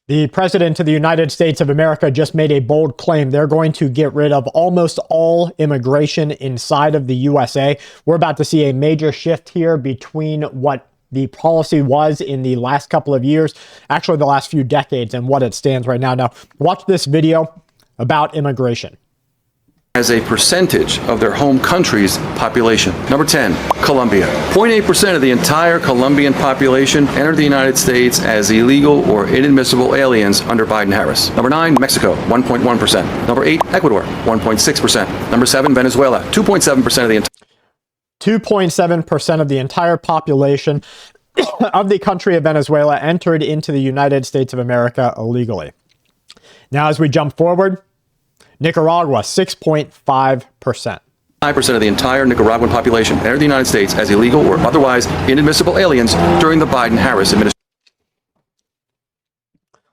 The President of the United States of America just made a bold claim. They're going to get rid of almost all immigration inside of the USA. We're about to see a major shift here between what the policy was in the last couple of years, actually the last few decades, and what it stands right now. Now, watch this video about immigration. As a percentage of their home country's population. Number 10, Colombia. 0.8% of the entire Colombian population entered the United States as illegal or inadmissible aliens under Biden-Harris. Number 9, Mexico, 1.1%. Number 8, Ecuador, 1.6%. Number 7, Venezuela, 2.7% of the entire 2.7% of the entire population of the country of Venezuela entered into the United States of America illegally. Now, as we jump forward, Nicaragua, 6.5%. 5% of the entire Nicaraguan population entered the United States as illegal or otherwise inadmissible aliens during the Biden-Harris administration.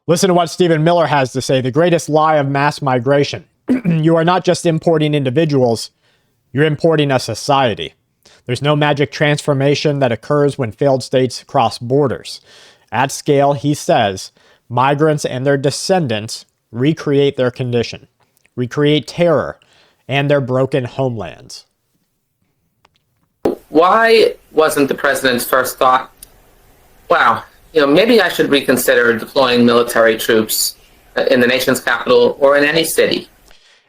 Listen to what Stephen Miller has to say. The greatest lie of mass migration. You are not just importing individuals, you're importing a society. There's no magic transformation that occurs when failed states cross borders. At scale, he says, migrants and their descendants recreate their condition, recreate terror and their broken homelands. Why wasn't the president's first thought, wow, maybe I should reconsider deploying military troops in the nation's capital or in any city?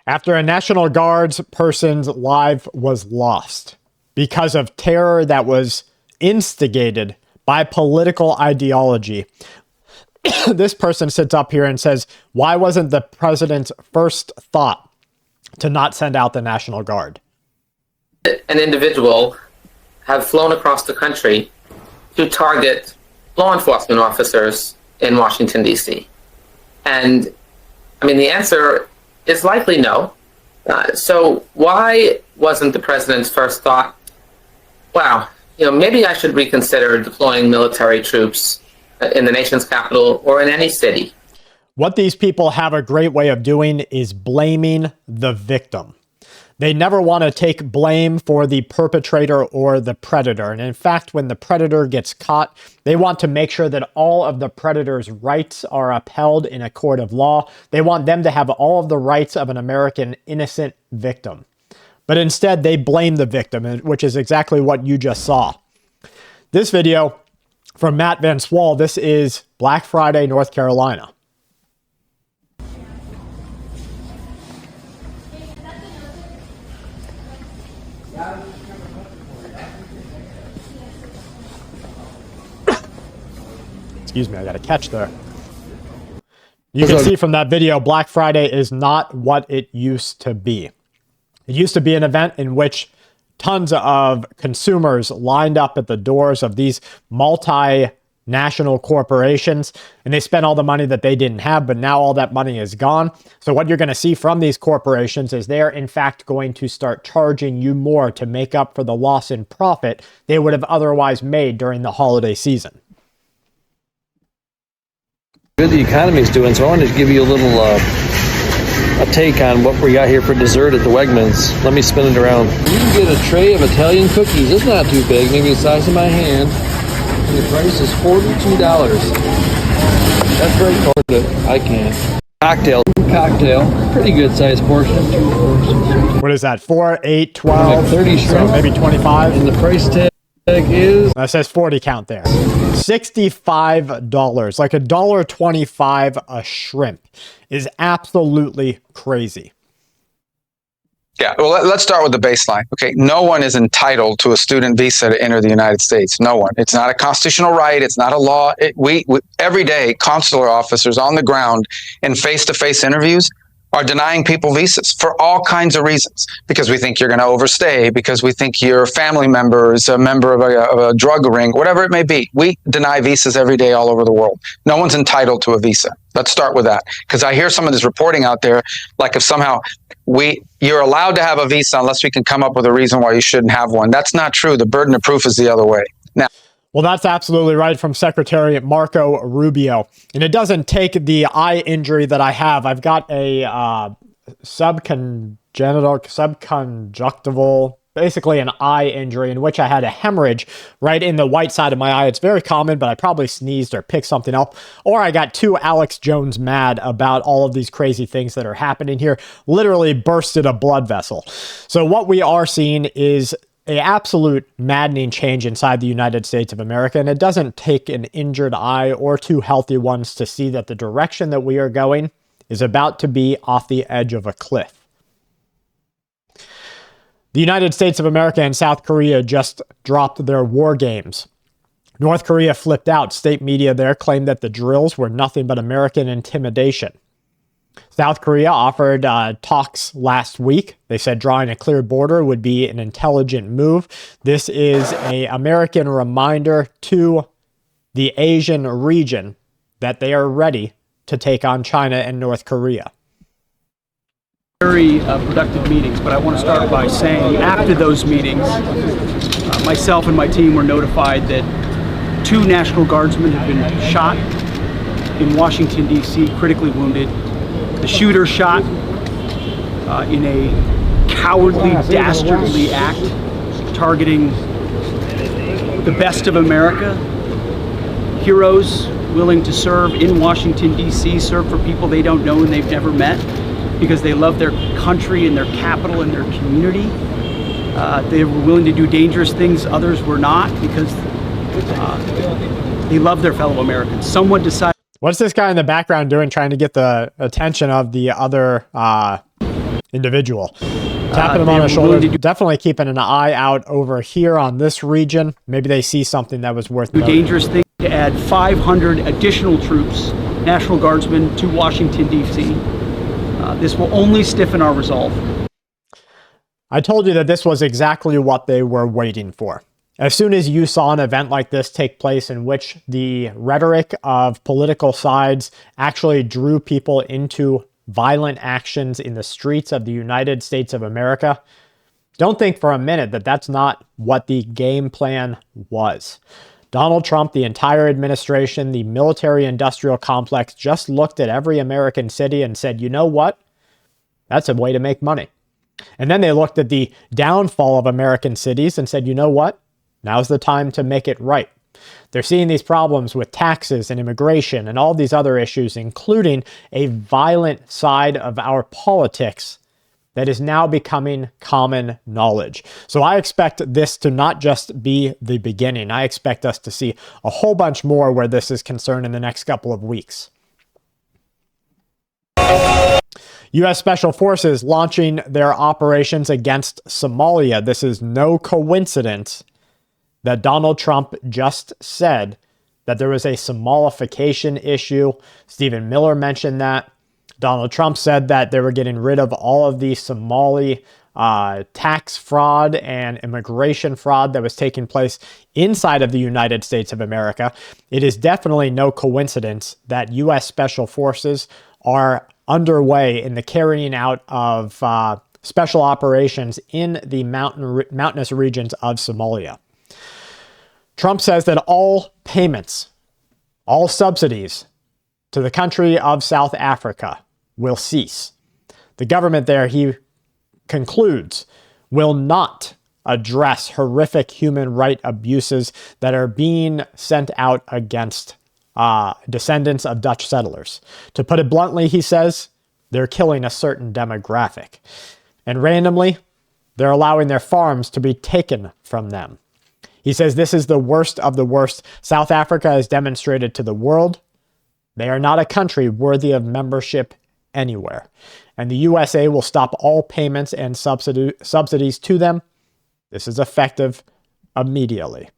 After a National Guard's person's life was lost because of terror that was instigated by political ideology, this person sits up here and says, why wasn't the president's first thought to not send out the National Guard? An individual have flown across the country to target law enforcement officers in Washington, D.C. And, the answer is likely no. So why wasn't the president's first thought, wow, maybe I should reconsider deploying military troops in the nation's capital or in any city? What these people have a great way of doing is blaming the victim. They never want to take blame for the perpetrator or the predator. And in fact, when the predator gets caught, they want to make sure that all of the predator's rights are upheld in a court of law. They want them to have all of the rights of an American innocent victim. But instead, they blame the victim, which is exactly what you just saw. This video from Matt Van Swall, this is Black Friday, North Carolina. Excuse me, I got a catch there. You can see from that video, Black Friday is not what it used to be. It used to be an event in which tons of consumers lined up at the doors of these multinational corporations, and they spent all the money that they didn't have, but now all that money is gone. So what you're going to see from these corporations is they're in fact going to start charging you more to make up for the loss in profit they would have otherwise made during the holiday season. Good the economy is doing, so I wanted to give you a little a take on what we got here for dessert at the Wegmans. Let me spin it around. You can get a tray of Italian cookies. It's not too big, maybe the size of my hand. And the price is $42. That's very cool. I can. Cocktail. Pretty good size portion. What is that? 4, 8, 12, like 30 shrimp. So maybe 25. And the price tag is... That says 40 count there. $65, like $1.25 a shrimp, is absolutely crazy. Yeah, well, let's start with the baseline. Okay, no one is entitled to a student visa to enter the United States. No one. It's not a constitutional right. It's not a law. We every day, consular officers on the ground in face-to-face interviews are denying people visas for all kinds of reasons, because we think you're going to overstay, because we think your family member is a member of a drug ring, whatever it may be. We deny visas every day all over the world. No one's entitled to a visa. Let's start with that, because I hear some of this reporting out there, like if somehow you're allowed to have a visa unless we can come up with a reason why you shouldn't have one. That's not true. The burden of proof is the other way. Now, well, that's absolutely right from Secretary Marco Rubio. And it doesn't take the eye injury that I have. I've got a subconjunctival basically an eye injury in which I had a hemorrhage right in the white side of my eye. It's very common, but I probably sneezed or picked something up, or I got too Alex Jones mad about all of these crazy things that are happening here, literally bursted a blood vessel. So what we are seeing is an absolute maddening change inside the United States of America, and it doesn't take an injured eye or two healthy ones to see that the direction that we are going is about to be off the edge of a cliff. The United States of America and South Korea just dropped their war games. North Korea flipped out. State media there claimed that the drills were nothing but American intimidation. South Korea offered talks last week. They said drawing a clear border would be an intelligent move. This is an American reminder to the Asian region that they are ready to take on China and North Korea. Very productive meetings, but I want to start by saying after those meetings, myself and my team were notified that 2 National Guardsmen have been shot in Washington, D.C., critically wounded. The shooter shot in a cowardly, dastardly act, targeting the best of America, heroes willing to serve in Washington, D.C., serve for people they don't know and they've never met, because they love their country and their capital and their community. They were willing to do dangerous things others were not, because they love their fellow Americans. Someone decided. What's this guy in the background doing, trying to get the attention of the other individual? Tapping him on the shoulder. Definitely keeping an eye out over here on this region. Maybe they see something that was worth noting. Dangerous thing to add 500 additional troops, National Guardsmen, to Washington, D.C. This will only stiffen our resolve. I told you that this was exactly what they were waiting for. As soon as you saw an event like this take place in which the rhetoric of political sides actually drew people into violent actions in the streets of the United States of America, don't think for a minute that that's not what the game plan was. Donald Trump, the entire administration, the military-industrial complex just looked at every American city and said, you know what? That's a way to make money. And then they looked at the downfall of American cities and said, you know what? Now's the time to make it right. They're seeing these problems with taxes and immigration and all these other issues, including a violent side of our politics that is now becoming common knowledge. So I expect this to not just be the beginning. I expect us to see a whole bunch more where this is concerned in the next couple of weeks. U.S. Special Forces launching their operations against Somalia. This is no coincidence that Donald Trump just said that there was a Somalification issue. Stephen Miller mentioned that. Donald Trump said that they were getting rid of all of the Somali tax fraud and immigration fraud that was taking place inside of the United States of America. It is definitely no coincidence that U.S. Special Forces are underway in the carrying out of special operations in the mountainous regions of Somalia. Trump says that all payments, all subsidies to the country of South Africa will cease. The government there, he concludes, will not address horrific human rights abuses that are being sent out against descendants of Dutch settlers. To put it bluntly, he says, they're killing a certain demographic. And randomly, they're allowing their farms to be taken from them. He says this is the worst of the worst. South Africa has demonstrated to the world they are not a country worthy of membership anywhere. And the USA will stop all payments and subsidies to them. This is effective immediately.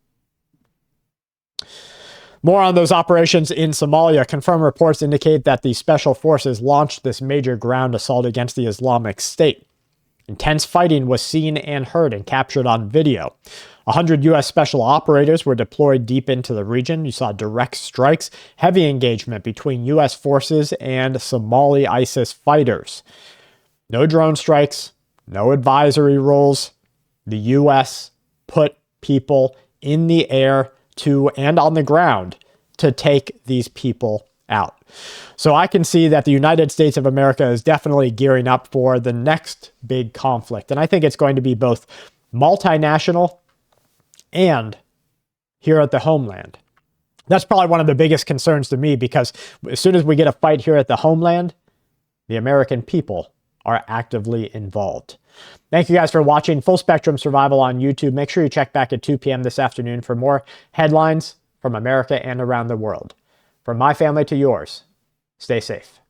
More on those operations in Somalia. Confirmed reports indicate that the special forces launched this major ground assault against the Islamic State. Intense fighting was seen and heard and captured on video. 100 U.S. special operators were deployed deep into the region. You saw direct strikes, heavy engagement between U.S. forces and Somali ISIS fighters. No drone strikes, no advisory roles. The U.S. put people in the air to and on the ground to take these people out. So I can see that the United States of America is definitely gearing up for the next big conflict. And I think it's going to be both multinational, and here at the homeland. That's probably one of the biggest concerns to me, because as soon as we get a fight here at the homeland, the American people are actively involved. Thank you guys for watching Full Spectrum Survival on YouTube. Make sure you check back at 2 p.m. this afternoon for more headlines from America and around the world. From my family to yours, stay safe.